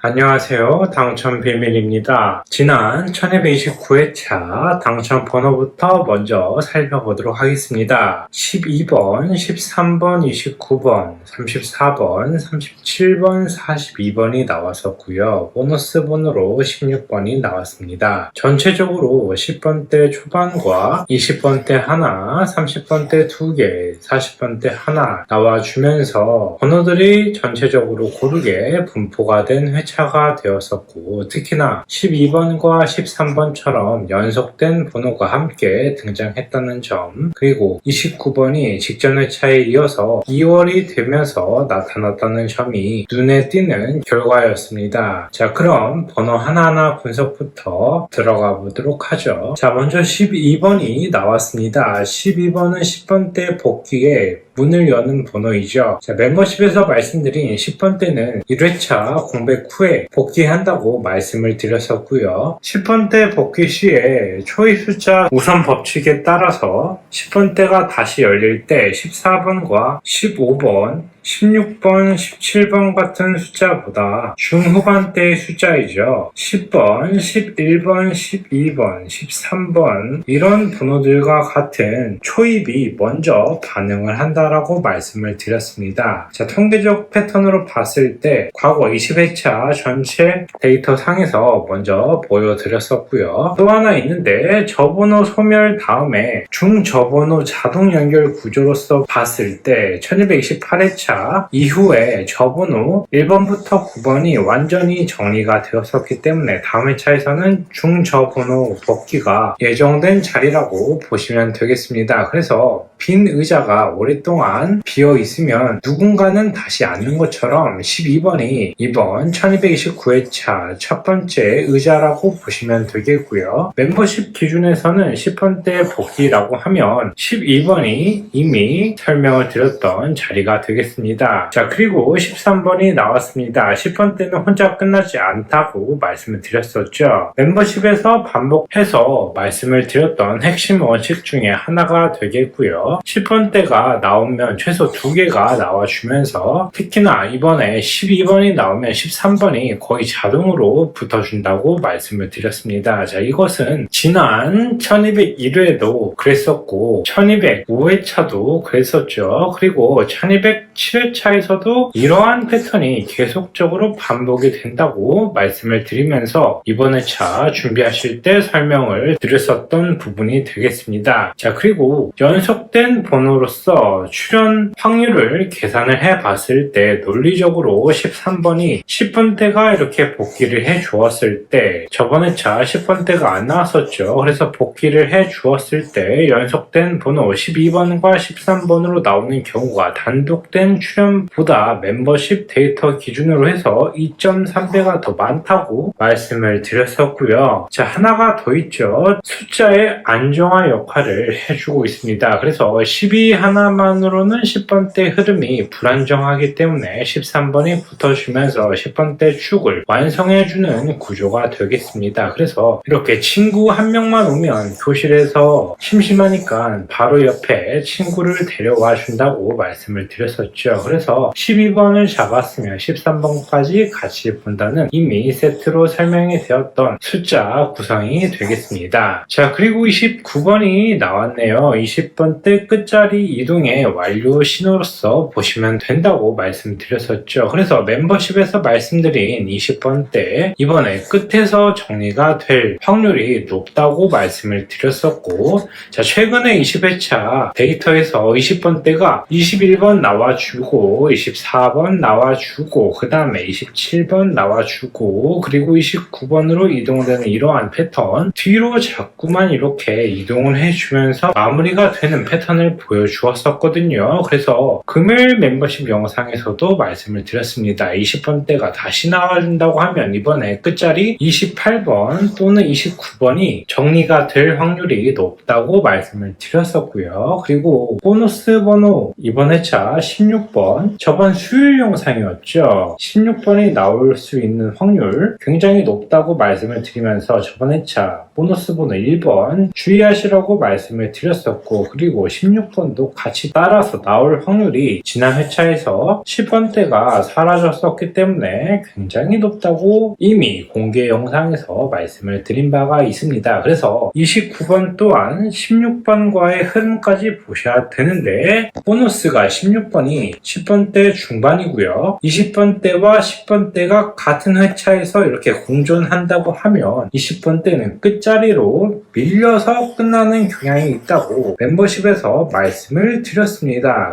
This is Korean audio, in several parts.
안녕하세요. 당첨 비밀입니다. 지난 1229회차 당첨 번호부터 먼저 살펴보도록 하겠습니다. 12번, 13번, 29번, 34번, 37번, 42번이 나왔었고요. 보너스 번호로 16번이 나왔습니다. 전체적으로 10번대 초반과 20번대 하나, 30번대 2개, 40번대 하나 나와주면서 번호들이 전체적으로 고르게 분포가 된 회차가 되었었고, 특히나 12번과 13번처럼 연속된 번호가 함께 등장했다는 점, 그리고 29번이 직전 회차에 이어서 2월이 되면서 나타났다는 점이 눈에 띄는 결과였습니다. 자, 그럼 번호 하나하나 분석부터 들어가 보도록 하죠. 자, 먼저 12번이 나왔습니다. 12번은 10번대 복귀에 문을 여는 번호이죠. 자, 멤버십에서 말씀드린 10번대는 1회차 공백 후에 복귀한다고 말씀을 드렸었고요. 10번대 복귀 시에 초이 숫자 우선 법칙에 따라서 10번대가 다시 열릴 때 14번과 15번, 16번, 17번 같은 숫자보다 중후반대의 숫자이죠. 10번, 11번, 12번, 13번 이런 번호들과 같은 초입이 먼저 반응을 한다라고 말씀을 드렸습니다. 자, 통계적 패턴으로 봤을 때 과거 20회차 전체 데이터 상에서 먼저 보여드렸었고요. 또 하나 있는데 저번호 소멸 다음에 중저번호 자동 연결 구조로서 봤을 때 1228회차 이후에 저번호 1번부터 9번이 완전히 정리가 되었었기 때문에 다음 회차에서는 중저번호 복귀가 예정된 자리라고 보시면 되겠습니다. 그래서 빈 의자가 오랫동안 비어 있으면 누군가는 다시 앉는 것처럼 12번이 이번 1229회차 첫 번째 의자라고 보시면 되겠고요. 멤버십 기준에서는 10번대 복귀라고 하면 12번이 이미 설명을 드렸던 자리가 되겠습니다. 자, 그리고 13번이 나왔습니다. 10번 때는 혼자 끝나지 않다고 말씀을 드렸었죠. 멤버십에서 반복해서 말씀을 드렸던 핵심 원칙 중에 하나가 되겠고요. 10번 때가 나오면 최소 2개가 나와주면서 특히나 이번에 12번이 나오면 13번이 거의 자동으로 붙어준다고 말씀을 드렸습니다. 자, 이것은 지난 1201회도 그랬었고 1205회차도 그랬었죠. 그리고 1207회차에서도 이러한 패턴이 계속적으로 반복이 된다고 말씀을 드리면서 이번 회차 준비하실 때 설명을 드렸었던 부분이 되겠습니다. 자, 그리고 연속된 번호로서 출현 확률을 계산을 해봤을 때 논리적으로 13번이 10번대가 이렇게 복귀를 해 주었을 때 저번 회차 10번대가 안 나왔었죠. 그래서 복귀를 해 주었을 때 연속된 번호 12번과 13번으로 나오는 경우가 단독된 출연보다 멤버십 데이터 기준으로 해서 2.3배가 더 많다고 말씀을 드렸었고요. 자, 하나가 더 있죠. 숫자의 안정화 역할을 해주고 있습니다. 그래서 12 하나만으로는 10번대 흐름이 불안정하기 때문에 13번이 붙어주면서 10번대 축을 완성해주는 구조가 되겠습니다. 그래서 이렇게 친구 한 명만 오면 교실에서 심심하니까 바로 옆에 친구를 데려와 준다고 말씀을 드렸었죠. 그래서 12번을 잡았으면 13번까지 같이 본다는 이미 세트로 설명이 되었던 숫자 구성이 되겠습니다. 자, 그리고 29번이 나왔네요. 20번대 끝자리 이동의 완료 신호로서 보시면 된다고 말씀드렸었죠. 그래서 멤버십에서 말씀드린 20번대 이번에 끝에서 정리가 될 확률이 높다고 말씀을 드렸었고, 자, 최근에 20회차 데이터에서 20번대가 21번 나와주고 24번 나와주고 그 다음에 27번 나와주고 그리고 29번으로 이동되는 이러한 패턴 뒤로 자꾸만 이렇게 이동을 해주면서 마무리가 되는 패턴을 보여주었었거든요. 그래서 금요일 멤버십 영상에서도 말씀을 드렸습니다. 20번대가 다시 나와준다고 하면 이번에 끝자리 28번 또는 29번이 정리가 될 확률이 높다고 말씀을 드렸었고요. 그리고 보너스 번호 이번 회차 16번 저번 수요일 영상이었죠. 16번이 나올 수 있는 확률 굉장히 높다고 말씀을 드리면서 저번 회차 보너스 번호 1번 주의하시라고 말씀을 드렸었고, 그리고 16번도 같이 따라 따라서 나올 확률이 지난 회차에서 10번대가 사라졌었기 때문에 굉장히 높다고 이미 공개 영상에서 말씀을 드린 바가 있습니다. 그래서 29번 또한 16번과의 흐름까지 보셔야 되는데 보너스가 16번이 10번대 중반이고요. 20번대와 10번대가 같은 회차에서 이렇게 공존한다고 하면 20번대는 끝자리로 밀려서 끝나는 경향이 있다고 멤버십에서 말씀을 드렸습니다.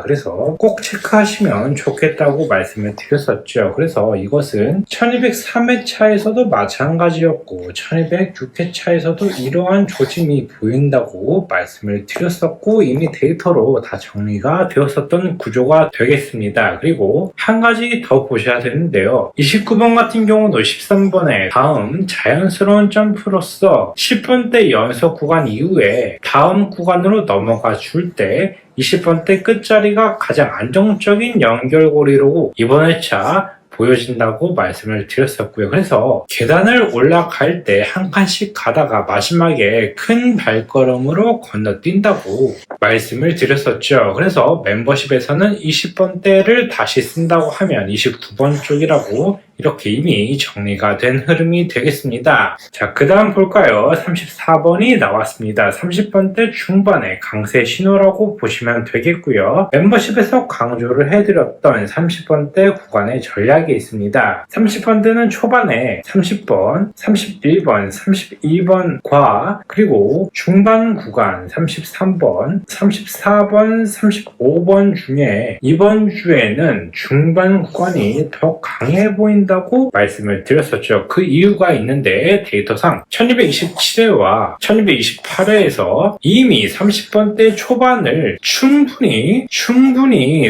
그래서 꼭 체크하시면 좋겠다고 말씀을 드렸었죠. 그래서 이것은 1203회차에서도 마찬가지였고 1206회차에서도 이러한 조짐이 보인다고 말씀을 드렸었고 이미 데이터로 다 정리가 되었었던 구조가 되겠습니다. 그리고 한 가지 더 보셔야 되는데요. 29번 같은 경우도 13번에 다음 자연스러운 점프로서 10번대 연속 구간 이후에 다음 구간으로 넘어가 줄 때 20번대 끝자리가 가장 안정적인 연결고리로 이번 회차 보여진다고 말씀을 드렸었고요. 그래서 계단을 올라갈 때 한 칸씩 가다가 마지막에 큰 발걸음으로 건너뛴다고 말씀을 드렸었죠. 그래서 멤버십에서는 20번대를 다시 쓴다고 하면 29번 쪽이라고 이렇게 이미 정리가 된 흐름이 되겠습니다. 자, 그 다음 볼까요? 34번이 나왔습니다. 30번대 중반의 강세 신호라고 보시면 되겠고요. 멤버십에서 강조를 해드렸던 30번대 구간의 전략이 있습니다. 30번대는 초반에 30번, 31번, 32번과 그리고 중반 구간 33번, 34번, 35번 중에 이번 주에는 중반 구간이 더 강해 보인다고 말씀을 드렸었죠. 그 이유가 있는데 데이터상 1227회와 1228회에서 이미 30번대 초반을 충분히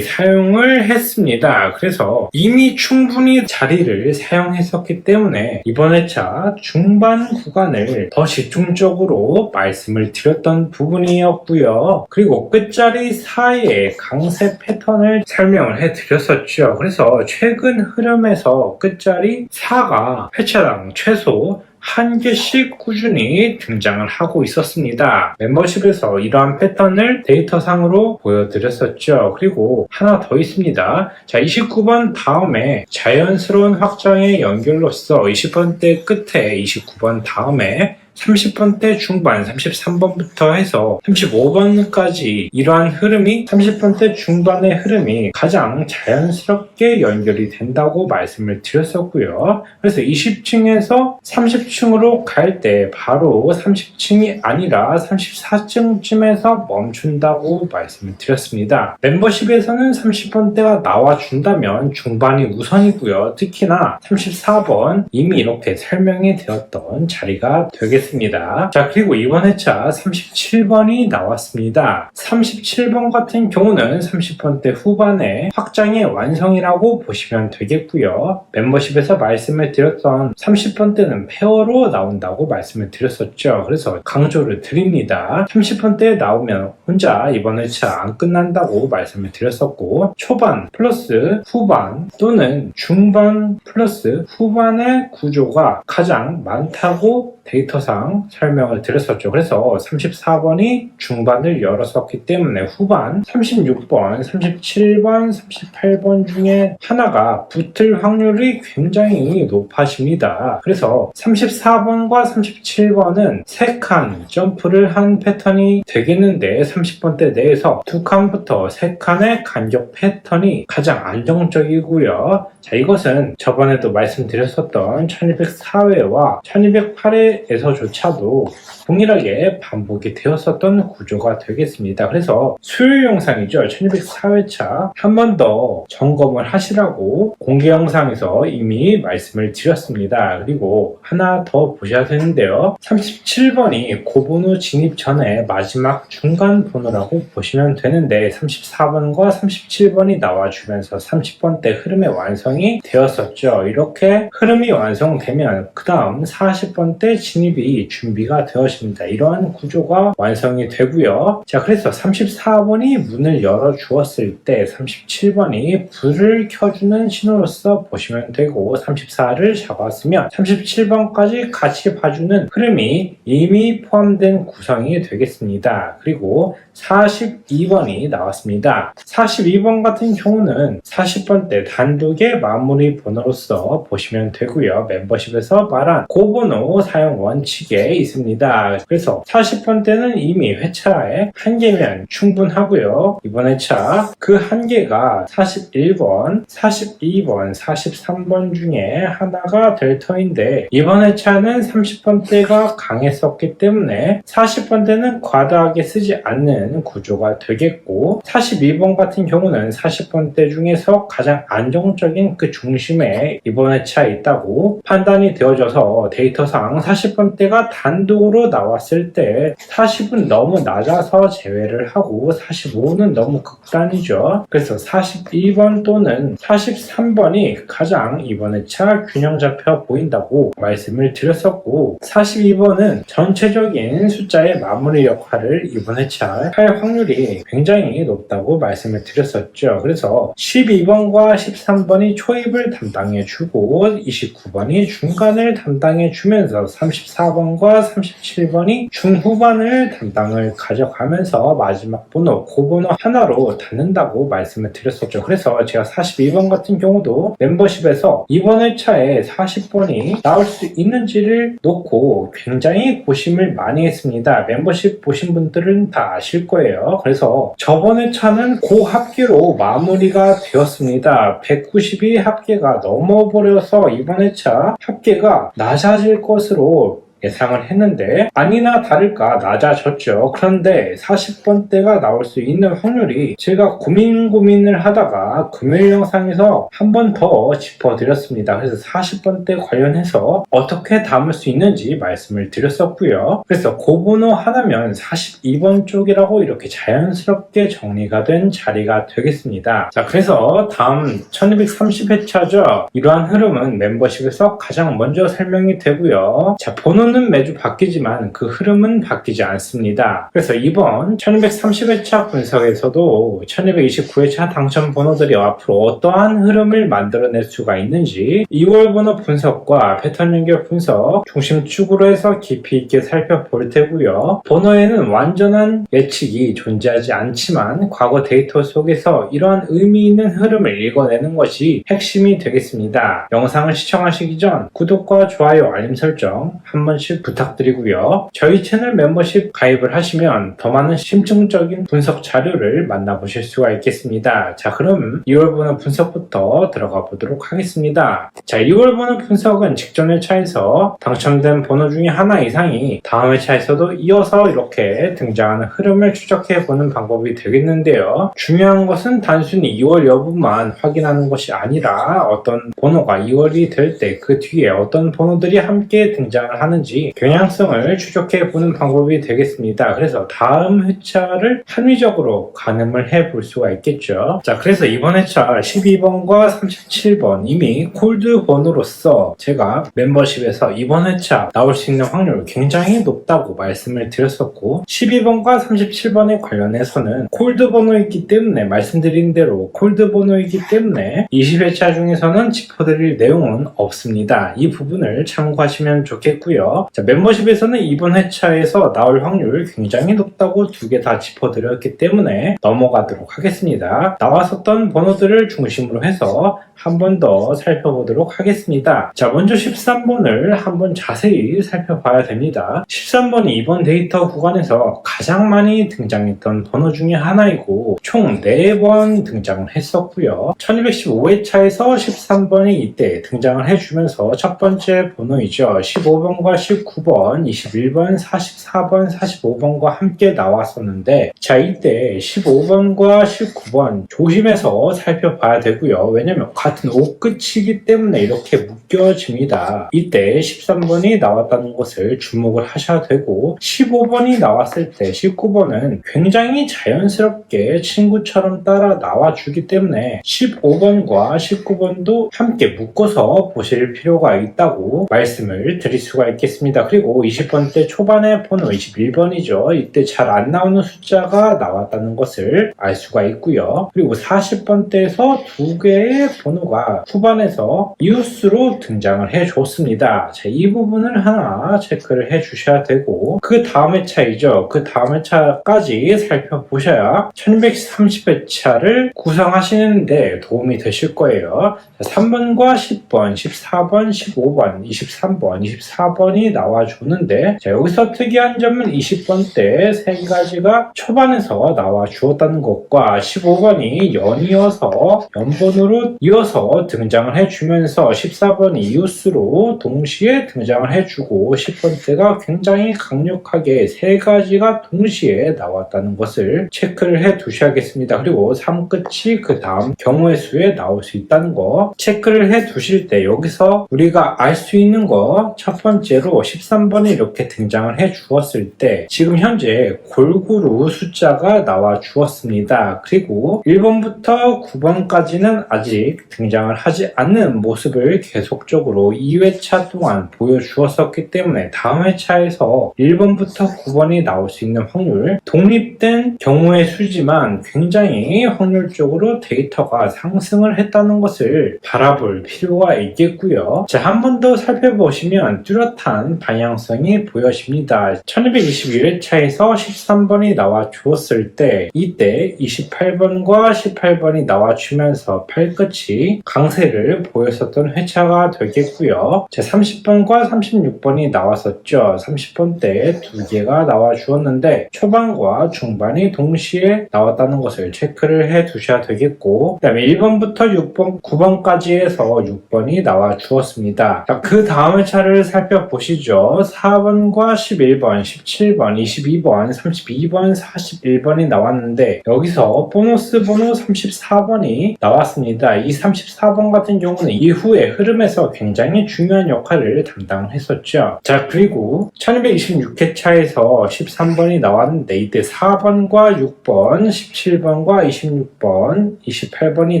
사용을 했습니다. 그래서 이미 충분히 자리를 사용했었기 때문에 이번 회차 중반 구간을 더 집중적으로 말씀을 드렸던 부분이었고요. 그리고 끝자리 사이의 강세 패턴을 설명을 해드렸었죠. 그래서 최근 흐름에서 끝자리 4가 회차당 최소 한 개씩 꾸준히 등장을 하고 있었습니다. 멤버십에서 이러한 패턴을 데이터상으로 보여드렸었죠. 그리고 하나 더 있습니다. 자, 29번 다음에 자연스러운 확장의 연결로서 20번대 끝에 29번 다음에 30번대 중반 33번부터 해서 35번까지 이러한 흐름이 30번대 중반의 흐름이 가장 자연스럽게 연결이 된다고 말씀을 드렸었고요. 그래서 20층에서 30층으로 갈 때 바로 30층이 아니라 34층쯤에서 멈춘다고 말씀을 드렸습니다. 멤버십에서는 30번대가 나와준다면 중반이 우선이고요. 특히나 34번 이미 이렇게 설명이 되었던 자리가 되겠습니다. 자, 그리고 이번 회차 37번이 나왔습니다. 37번 같은 경우는 30번대 후반의 확장의 완성이라고 보시면 되겠고요. 멤버십에서 말씀을 드렸던 30번대는 페어로 나온다고 말씀을 드렸었죠. 그래서 강조를 드립니다. 30번대에 나오면 혼자 이번 회차 안 끝난다고 말씀을 드렸었고 초반 플러스 후반 또는 중반 플러스 후반의 구조가 가장 많다고 데이터상 설명을 드렸었죠. 그래서 34번이 중반을 열었었기 때문에 후반 36번, 37번, 38번 중에 하나가 붙을 확률이 굉장히 높아집니다. 그래서 34번과 37번은 3칸 점프를 한 패턴이 되겠는데 30번대 내에서 2칸부터 3칸의 간격 패턴이 가장 안정적이고요. 자, 이것은 저번에도 말씀드렸었던 1204회와 1208회에서조차도 동일하게 반복이 되었었던 구조가 되겠습니다. 그래서 수요일 영상이죠. 1204회차 한 번 더 점검을 하시라고 공개 영상에서 이미 말씀을 드렸습니다. 그리고 하나 더 보셔야 되는데요. 37번이 고번호 진입 전에 마지막 중간 번호라고 보시면 되는데 34번과 37번이 나와주면서 30번대 흐름의 완성이 되었었죠. 이렇게 흐름이 완성되면 그 다음 40번대 진입이 준비가 되었습니다. 이러한 구조가 완성이 되고요. 자, 그래서 34번이 문을 열어 주었을 때 37번이 불을 켜주는 신호로서 보시면 되고, 34를 잡았으면 37번까지 같이 봐주는 흐름이 이미 포함된 구성이 되겠습니다. 그리고 42번이 나왔습니다. 42번 같은 경우는 40번대 단독의 마무리 번호로서 보시면 되고요. 멤버십에서 말한 고번호 사용 원칙에 있습니다. 그래서 40번대는 이미 회차에 한 개면 충분하고요. 이번 회차 그 한 개가 41번, 42번, 43번 중에 하나가 될 터인데, 이번 회차는 30번대가 강했었기 때문에 40번대는 과다하게 쓰지 않는 구조가 되겠고, 42번 같은 경우는 40번대 중에서 가장 안정적인 그 중심에 이번 회차에 있다고 판단이 되어져서, 데이터상 40번대가 단독으로 나왔을 때 40은 너무 낮아서 제외를 하고 45는 너무 극단이죠. 그래서 42번 또는 43번이 가장 이번 회차 균형 잡혀 보인다고 말씀을 드렸었고, 42번은 전체적인 숫자의 마무리 역할을 이번 회차 할 확률이 굉장히 높다고 말씀을 드렸었죠. 그래서 12번과 13번이 초입을 담당해주고 29번이 중간을 담당해주면서 34번과 37번이 중후반을 담당을 가져가면서 마지막 번호, 고번호 하나로 닫는다고 말씀을 드렸었죠. 그래서 제가 42번 같은 경우도 멤버십에서 이번 회차에 40번이 나올 수 있는지를 놓고 굉장히 고심을 많이 했습니다. 멤버십 보신 분들은 다 아실 거예요. 그래서 저번 회차는 고합계로 마무리가 되었습니다. 190이 합계가 넘어버려서 이번 회차 합계가 낮아질 것으로 예상을 했는데 아니나 다를까 낮아졌죠. 그런데 40번대가 나올 수 있는 확률이, 제가 고민을 하다가 금요일 영상에서 한 번 더 짚어드렸습니다. 그래서 40번대 관련해서 어떻게 담을 수 있는지 말씀을 드렸었고요. 그래서 고번호 하나면 42번 쪽이라고 이렇게 자연스럽게 정리가 된 자리가 되겠습니다. 자, 그래서 다음 1230회차죠. 이러한 흐름은 멤버십에서 가장 먼저 설명이 되고요. 자, 번호는 매주 바뀌지만 그 흐름은 바뀌지 않습니다. 그래서 이번 1230회차 분석에서도 1229회차 당첨 번호들이 앞으로 어떠한 흐름을 만들어낼 수가 있는지 2월 번호 분석과 패턴 연결 분석 중심축으로 해서 깊이 있게 살펴볼 테고요. 번호에는 완전한 예측이 존재하지 않지만 과거 데이터 속에서 이러한 의미 있는 흐름을 읽어내는 것이 핵심이 되겠습니다. 영상을 시청하시기 전 구독과 좋아요, 알림 설정 한 번씩 부탁드리고요. 저희 채널 멤버십 가입을 하시면 더 많은 심층적인 분석 자료를 만나보실 수가 있겠습니다. 자, 그럼 2월 번호 분석부터 들어가 보도록 하겠습니다. 자, 2월 번호 분석은 직전 회차에서 당첨된 번호 중에 하나 이상이 다음 회차에서도 이어서 이렇게 등장하는 흐름을 추적해 보는 방법이 되겠는데요. 중요한 것은 단순히 2월 여부만 확인하는 것이 아니라 어떤 번호가 2월이 될 때 그 뒤에 어떤 번호들이 함께 등장을 하는지 경향성을 추적해 보는 방법이 되겠습니다. 그래서 다음 회차를 합리적으로 가늠을 해 볼 수가 있겠죠. 자, 그래서 이번 회차 12번과 37번 이미 콜드 번호로서 제가 멤버십에서 이번 회차 나올 수 있는 확률 굉장히 높다고 말씀을 드렸었고, 12번과 37번에 관련해서는 콜드 번호이기 때문에, 말씀드린 대로 콜드 번호이기 때문에 20회차 중에서는 짚어드릴 내용은 없습니다. 이 부분을 참고하시면 좋겠고요. 자, 멤버십에서는 이번 회차에서 나올 확률 굉장히 높다고 두 개 다 짚어드렸기 때문에 넘어가도록 하겠습니다. 나왔었던 번호들을 중심으로 해서 한 번 더 살펴보도록 하겠습니다. 자, 먼저 13번을 한번 자세히 살펴봐야 됩니다. 13번이 이번 데이터 구간에서 가장 많이 등장했던 번호 중에 하나이고 총 4번 등장을 했었고요. 1215회차에서 13번이 이때 등장을 해주면서 첫 번째 번호이죠. 15번과 19번, 21번, 44번, 45번과 함께 나왔었는데, 자, 이때 15번과 19번 조심해서 살펴봐야 되고요. 왜냐면 같은 옷끝이기 때문에 이렇게 묶여집니다. 이때 13번이 나왔다는 것을 주목을 하셔야 되고, 15번이 나왔을 때 19번은 굉장히 자연스럽게 친구처럼 따라 나와주기 때문에 15번과 19번도 함께 묶어서 보실 필요가 있다고 말씀을 드릴 수가 있겠습니다. 있겠습니다. 그리고 20번대 초반의 번호 21번이죠. 이때 잘 안 나오는 숫자가 나왔다는 것을 알 수가 있고요. 그리고 40번대에서 두 개의 번호가 후반에서 이웃수로 등장을 해줬습니다. 자, 이 부분을 하나 체크를 해 주셔야 되고, 그 다음 회차이죠. 그 다음 회차까지 살펴보셔야 1230회차를 구성하시는데 도움이 되실 거예요. 자, 3번과 10번, 14번, 15번, 23번, 24번이 나와주는데, 자, 여기서 특이한 점은 20번 때 세 가지가 초반에서 나와 주었다는 것과 15번이 연이어서 연번으로 이어서 등장을 해주면서 14번이 이웃수로 동시에 등장을 해주고 10번대가 굉장히 강력하게 세 가지가 동시에 나왔다는 것을 체크를 해 두셔야겠습니다. 그리고 3끝이 그 다음 경우의 수에 나올 수 있다는 거 체크를 해 두실 때, 여기서 우리가 알 수 있는 거 첫 번째로 13번이 이렇게 등장을 해 주었을 때 지금 현재 골고루 숫자가 나와 주었습니다. 그리고 1번부터 9번까지는 아직 등장을 하지 않는 모습을 계속적으로 2회차 동안 보여주었었기 때문에 다음 회차에서 1번부터 9번이 나올 수 있는 확률, 독립된 경우의 수지만 굉장히 확률적으로 데이터가 상승을 했다는 것을 바라볼 필요가 있겠고요. 자, 한 번 더 살펴보시면 뚜렷한 방향성이 보여집니다. 1221회차에서 13번이 나와 주었을 때 이때 28번과 18번이 나와 주면서 8끝이 강세를 보였었던 회차가 되겠고요. 자, 30번과 36번이 나왔었죠. 30번 때 두 개가 나와 주었는데 초반과 중반이 동시에 나왔다는 것을 체크를 해 두셔야 되겠고, 그 다음에 1번부터 6번, 9번까지 해서 6번이 나와 주었습니다. 자, 그 다음 회차를 살펴보시죠. 4번과 11번, 17번, 22번, 32번, 41번이 나왔는데 여기서 보너스 번호 34번이 나왔습니다. 이 34번 같은 경우는 이후의 흐름에서 굉장히 중요한 역할을 담당했었죠. 자, 그리고 1226회차에서 13번이 나왔는데 이때 4번과 6번, 17번과 26번, 28번이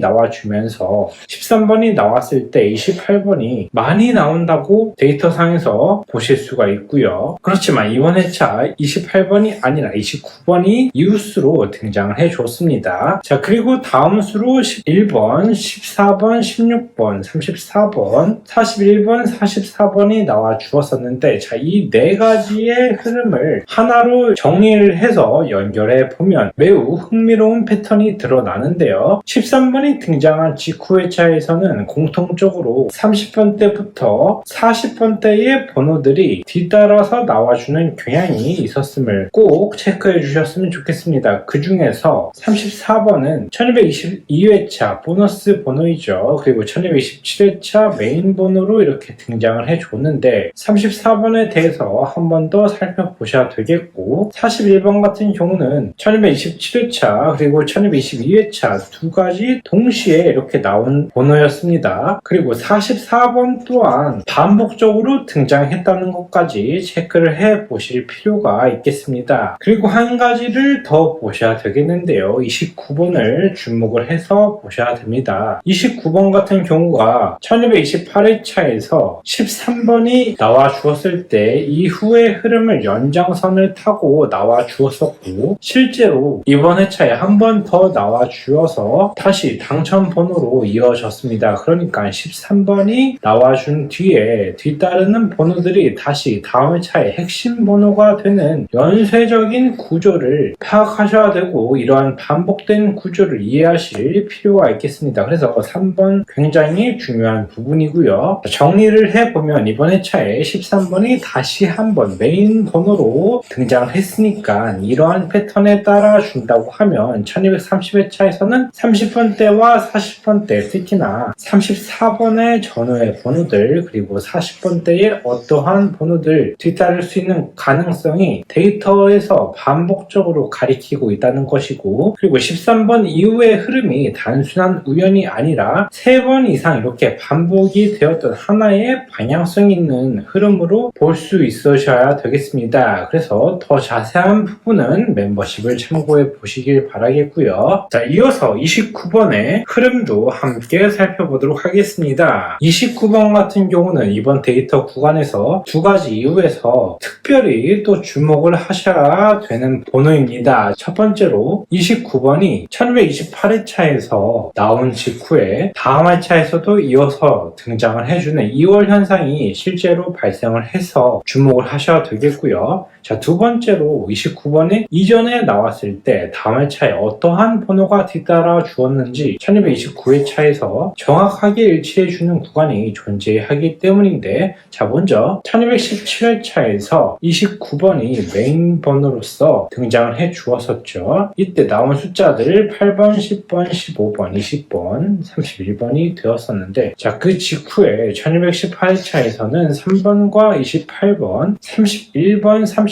나와주면서 13번이 나왔을 때 28번이 많이 나온다고 데이터상에서 보실 수가 있고요. 그렇지만 이번 회차 28번이 아니라 29번이 이웃수로 등장을 해줬습니다. 자, 그리고 다음 수로 11번, 14번, 16번, 34번, 41번, 44번이 나와 주었었는데, 자, 이 네 가지의 흐름을 하나로 정리를 해서 연결해 보면 매우 흥미로운 패턴이 드러나는데요. 13번이 등장한 직후 회차에서는 공통적으로 30번대부터 40번대의 번호들이 뒤따라서 나와주는 경향이 있었음을 꼭 체크해 주셨으면 좋겠습니다. 그 중에서 34번은 1222회차 보너스 번호이죠. 그리고 1227회차 메인 번호로 이렇게 등장을 해줬는데 34번에 대해서 한 번 더 살펴보셔야 되겠고, 41번 같은 경우는 1227회차 그리고 1222회차 두 가지 동시에 이렇게 나온 번호였습니다. 그리고 44번 또한 반복적으로 등장했다는 것까지 체크를 해 보실 필요가 있겠습니다. 그리고 한 가지를 더 보셔야 되겠는데요. 29번을 주목을 해서 보셔야 됩니다. 29번 같은 경우가 1228회차에서 13번이 나와 주었을 때 이후의 흐름을 연장선을 타고 나와 주었었고, 실제로 이번 회차에 한 번 더 나와 주어서 다시 당첨 번호로 이어졌습니다. 그러니까 13번이 나와준 뒤에 뒤따르는 번호들이 다시 다음 회차의 핵심 번호가 되는 연쇄적인 구조를 파악하셔야 되고, 이러한 반복된 구조를 이해하실 필요가 있겠습니다. 그래서 3번 굉장히 중요한 부분이고요. 정리를 해보면 이번 회차에 13번이 다시 한번 메인 번호로 등장을 했으니까 이러한 패턴에 따라 준다고 하면 1230회차에서는 30번대와 40번대, 특히나 34번의 전후의 번호들 그리고 40번대의 어떠한 번호들 뒤따를 수 있는 가능성이 데이터에서 반복적으로 가리키고 있다는 것이고, 그리고 13번 이후의 흐름이 단순한 우연이 아니라 3번 이상 이렇게 반복이 되었던 하나의 방향성 있는 흐름으로 볼 수 있으셔야 되겠습니다. 그래서 더 자세한 부분은 멤버십을 참고해 보시길 바라겠고요. 자, 이어서 29번의 흐름도 함께 살펴보도록 하겠습니다. 29번 같은 경우는 이번 데이터 구간에서 그래서 두 가지 이유에서 특별히 또 주목을 하셔야 되는 번호입니다. 첫 번째로 29번이 1228회차에서 나온 직후에 다음 회차에서도 이어서 등장을 해주는 2월 현상이 실제로 발생을 해서 주목을 하셔야 되겠고요. 자, 두 번째로 29번이 이전에 나왔을 때 다음 회차에 어떠한 번호가 뒤따라 주었는지 1229회차에서 정확하게 일치해주는 구간이 존재하기 때문인데, 자, 먼저 1217회차에서 29번이 메인 번호로서 등장을 해 주었었죠. 이때 나온 숫자들 8번, 10번, 15번, 20번, 31번이 되었었는데, 자, 그 직후에 1218회차에서는 3번과 28번, 31번, 32번,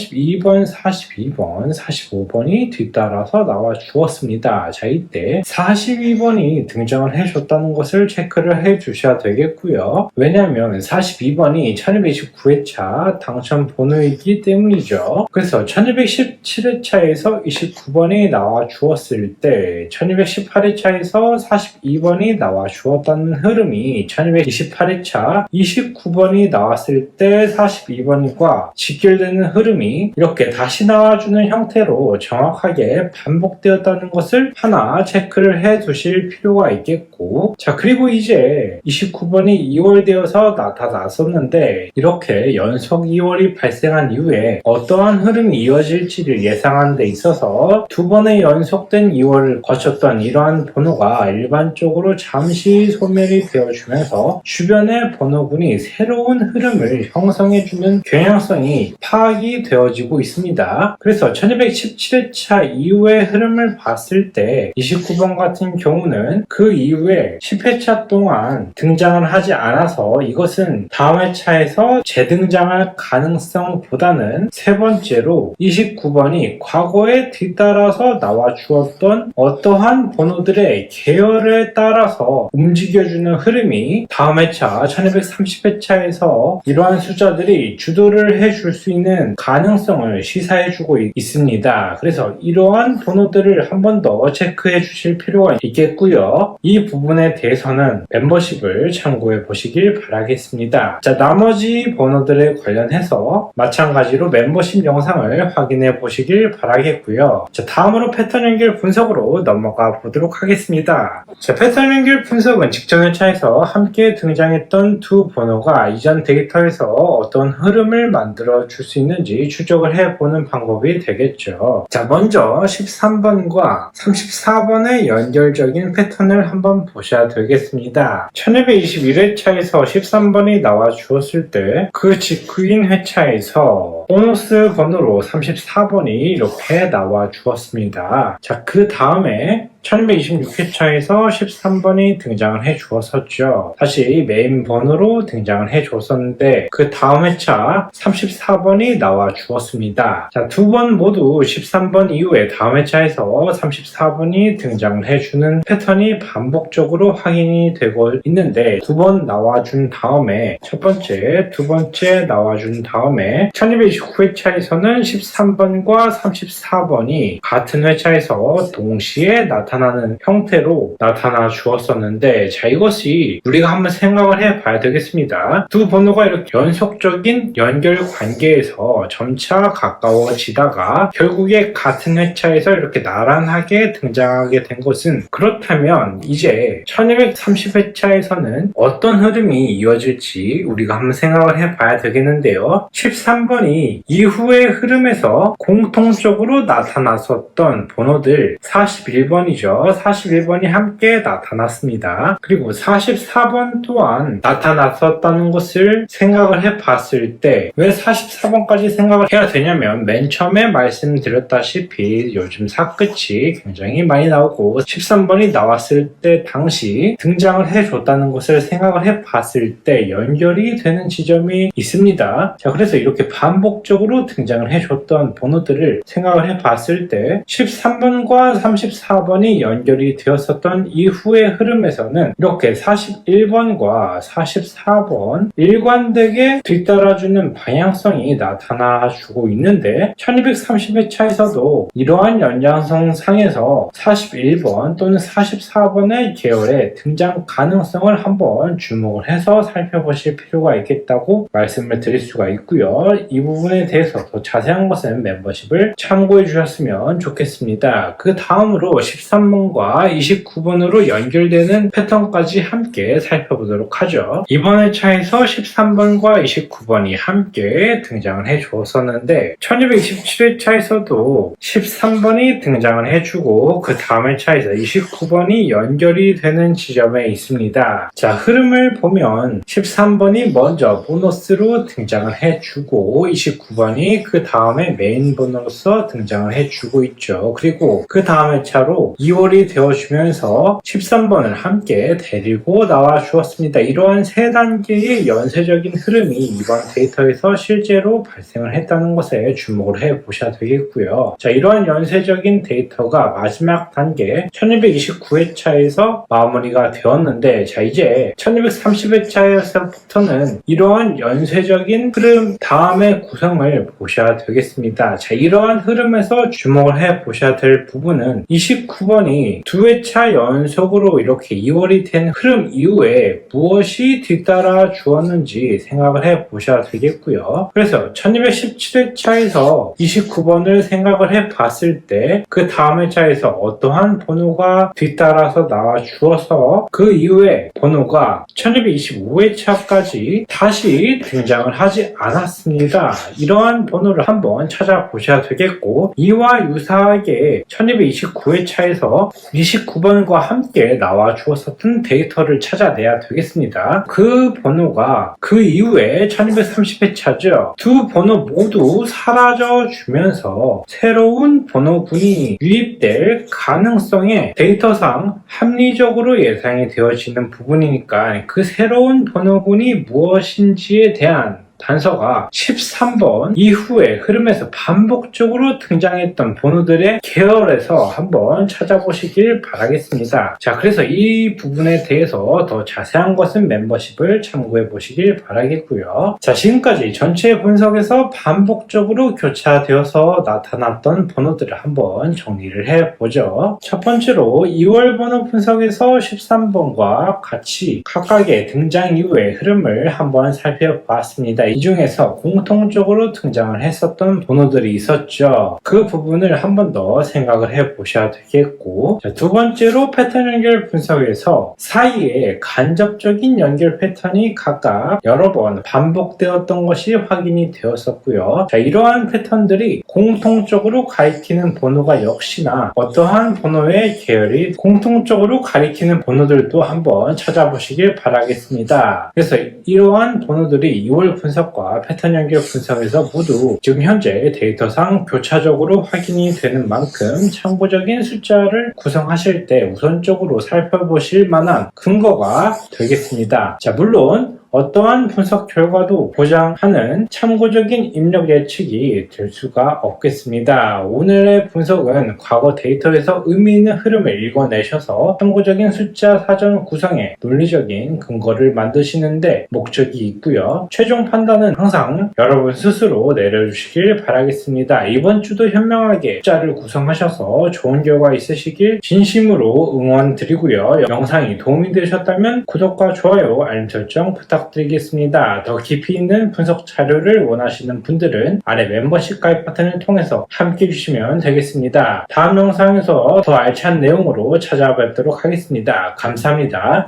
42번, 45번이 뒤따라서 나와 주었습니다. 자, 이때 42번이 등장을 해줬다는 것을 체크를 해 주셔야 되겠고요. 왜냐하면 42번이 1229회차 당첨 번호이기 때문이죠. 그래서 1217회차에서 29번이 나와 주었을 때 1218회차에서 42번이 나와 주었다는 흐름이 1228회차 29번이 나왔을 때 42번과 직결되는 흐름이 이렇게 다시 나와주는 형태로 정확하게 반복되었다는 것을 하나 체크를 해 두실 필요가 있겠고, 자, 그리고 이제 29번이 2월 되어서 나타났었는데 이렇게 연속 2월이 발생한 이후에 어떠한 흐름이 이어질지를 예상하는 데 있어서 두 번의 연속된 2월을 거쳤던 이러한 번호가 일반적으로 잠시 소멸이 되어주면서 주변의 번호군이 새로운 흐름을 형성해주는 경향성이 파악이 되어지고 있습니다. 그래서 1217회차 이후의 흐름을 봤을 때 29번 같은 경우는 그 이후에 10회차 동안 등장을 하지 않아서 이것은 다음 회차에서 재등장할 가능성보다는 세 번째로 29번이 과거에 뒤따라서 나와 주었던 어떠한 번호들의 계열에 따라서 움직여주는 흐름이 다음 회차 1230회차에서 이러한 숫자들이 주도를 해줄 수 있는 가능성을 시사해주고 있습니다. 그래서 이러한 번호들을 한 번 더 체크해 주실 필요가 있겠고요. 이 부분에 대해서는 멤버십을 참고해 보시길 바라겠습니다. 자, 나머지 번호들에 관련해서 마찬가지로 멤버십 영상을 확인해 보시길 바라겠고요. 자, 다음으로 패턴 연결 분석으로 넘어가 보도록 하겠습니다. 자, 패턴 연결 분석은 직전 회차에서 함께 등장했던 두 번호가 이전 데이터에서 어떤 흐름을 만들어 줄 수 있는지 추적을 해보는 방법이 되겠죠. 자, 먼저 13번과 34번의 연결적인 패턴을 한번 보셔야 되겠습니다. 1221회차에서 13번이 나와 주었을 때 그 직후인 회차에서 보너스 번호로 34번이 이렇게 나와 주었습니다. 자, 그 다음에 1226회차에서 13번이 등장을 해 주었었죠. 다시 메인 번호로 등장을 해 주었었는데 그 다음 회차 34번이 나와 주었습니다. 자, 두 번 모두 13번 이후에 다음 회차에서 34번이 등장을 해주는 패턴이 반복적으로 확인이 되고 있는데, 두 번 나와준 다음에 첫 번째, 두 번째 나와준 다음에 1229회차에서는 13번과 34번이 같은 회차에서 동시에 나타나는 형태로 나타나 주었었는데, 자, 이것이 우리가 한번 생각을 해봐야 되겠습니다. 두 번호가 이렇게 연속적인 연결 관계에서 점차 가까워지다가 결국에 같은 회차에서 이렇게 나란하게 등장하게 된 것은, 그렇다면 이제 1230회차에서는 어떤 흐름이 이어질지 우리가 한번 생각을 해봐야 되겠는데요. 13번이 이후의 흐름에서 공통적으로 나타났었던 번호들 41번이죠. 41번이 함께 나타났습니다. 그리고 44번 또한 나타났었다는 것을 생각을 해봤을 때, 왜 44번까지 생각을 해야 되냐면, 맨 처음에 말씀드렸다시피 요즘 사끝이 굉장히 많이 나오고 13번이 나왔을 때 당시 등장을 해줬다는 것을 생각을 해봤을 때 연결이 되는 지점이 있습니다. 자, 그래서 이렇게 반복 반복적으로 등장을 해줬던 번호들을 생각을 해봤을 때 13번과 34번이 연결이 되었었던 이후의 흐름에서는 이렇게 41번과 44번 일관되게 뒤따라주는 방향성이 나타나주고 있는데 1230회차에서도 이러한 연장선상에서 41번 또는 44번의 계열의 등장 가능성을 한번 주목을 해서 살펴보실 필요가 있겠다고 말씀을 드릴 수가 있고요. 이 부분에 대해서 더 자세한 것은 멤버십을 참고해 주셨으면 좋겠습니다. 그 다음으로 13번과 29번으로 연결되는 패턴까지 함께 살펴보도록 하죠. 이번 회차에서 13번과 29번이 함께 등장을 해 주었었는데 1227회차에서도 13번이 등장을 해주고 그 다음 회차에서 29번이 연결이 되는 지점에 있습니다. 자, 흐름을 보면 13번이 먼저 보너스로 등장을 해주고 29번이 그 다음에 메인 번호로서 등장을 해주고 있죠. 그리고 그 다음 회차로 2월이 되어주면서 13번을 함께 데리고 나와 주었습니다. 이러한 세 단계의 연쇄적인 흐름이 이번 데이터에서 실제로 발생을 했다는 것에 주목을 해 보셔야 되겠고요. 자, 이러한 연쇄적인 데이터가 마지막 단계 1229회차에서 마무리가 되었는데, 자, 이제 1230회차에서부터는 이러한 연쇄적인 흐름 다음의 구성을 보셔야 되겠습니다. 자, 이러한 흐름에서 주목을 해 보셔야 될 부분은 29번이 두 회차 연속으로 이렇게 2월이 된 흐름 이후에 무엇이 뒤따라 주었는지 생각을 해 보셔야 되겠고요. 그래서 1217회차에서 29번을 생각을 해 봤을 때 그 다음 회차에서 어떠한 번호가 뒤따라서 나와 주어서 그 이후에 번호가 1225회차까지 다시 등장을 하지 않았습니다. 이러한 번호를 한번 찾아보셔야 되겠고, 이와 유사하게 1229회차에서 29번과 함께 나와 주었었던 데이터를 찾아내야 되겠습니다. 그 번호가 그 이후에 1230회차죠. 두 번호 모두 사라져 주면서 새로운 번호군이 유입될 가능성에 데이터상 합리적으로 예상이 되어지는 부분이니까 그 새로운 번호군이 무엇인지에 대한 단서가 13번 이후의 흐름에서 반복적으로 등장했던 번호들의 계열에서 한번 찾아보시길 바라겠습니다. 자, 그래서 이 부분에 대해서 더 자세한 것은 멤버십을 참고해 보시길 바라겠고요. 자, 지금까지 전체 분석에서 반복적으로 교차되어서 나타났던 번호들을 한번 정리를 해보죠. 첫 번째로 2월 번호 분석에서 13번과 같이 각각의 등장 이후의 흐름을 한번 살펴보았습니다. 이 중에서 공통적으로 등장을 했었던 번호들이 있었죠. 그 부분을 한 번 더 생각을 해 보셔야 되겠고, 자, 두 번째로 패턴 연결 분석에서 사이에 간접적인 연결 패턴이 각각 여러 번 반복되었던 것이 확인이 되었었고요. 자, 이러한 패턴들이 공통적으로 가리키는 번호가 역시나 어떠한 번호의 계열이 공통적으로 가리키는 번호들도 한번 찾아보시길 바라겠습니다. 그래서 이러한 번호들이 2월 분석과 패턴 연결 분석에서 모두 지금 현재 데이터상 교차적으로 확인이 되는 만큼 참고적인 숫자를 구성하실 때 우선적으로 살펴보실 만한 근거가 되겠습니다. 자, 물론 어떠한 분석 결과도 보장하는 참고적인 입력 예측이 될 수가 없겠습니다. 오늘의 분석은 과거 데이터에서 의미 있는 흐름을 읽어내셔서 참고적인 숫자 사전 구성에 논리적인 근거를 만드시는데 목적이 있고요. 최종 판단은 항상 여러분 스스로 내려주시길 바라겠습니다. 이번 주도 현명하게 숫자를 구성하셔서 좋은 결과 있으시길 진심으로 응원드리고요. 영상이 도움이 되셨다면 구독과 좋아요, 알림 설정 부탁드리겠습니다. 더 깊이 있는 분석 자료를 원하시는 분들은 아래 멤버십 가입 버튼을 통해서 함께 해주시면 되겠습니다. 다음 영상에서 더 알찬 내용으로 찾아뵙도록 하겠습니다. 감사합니다.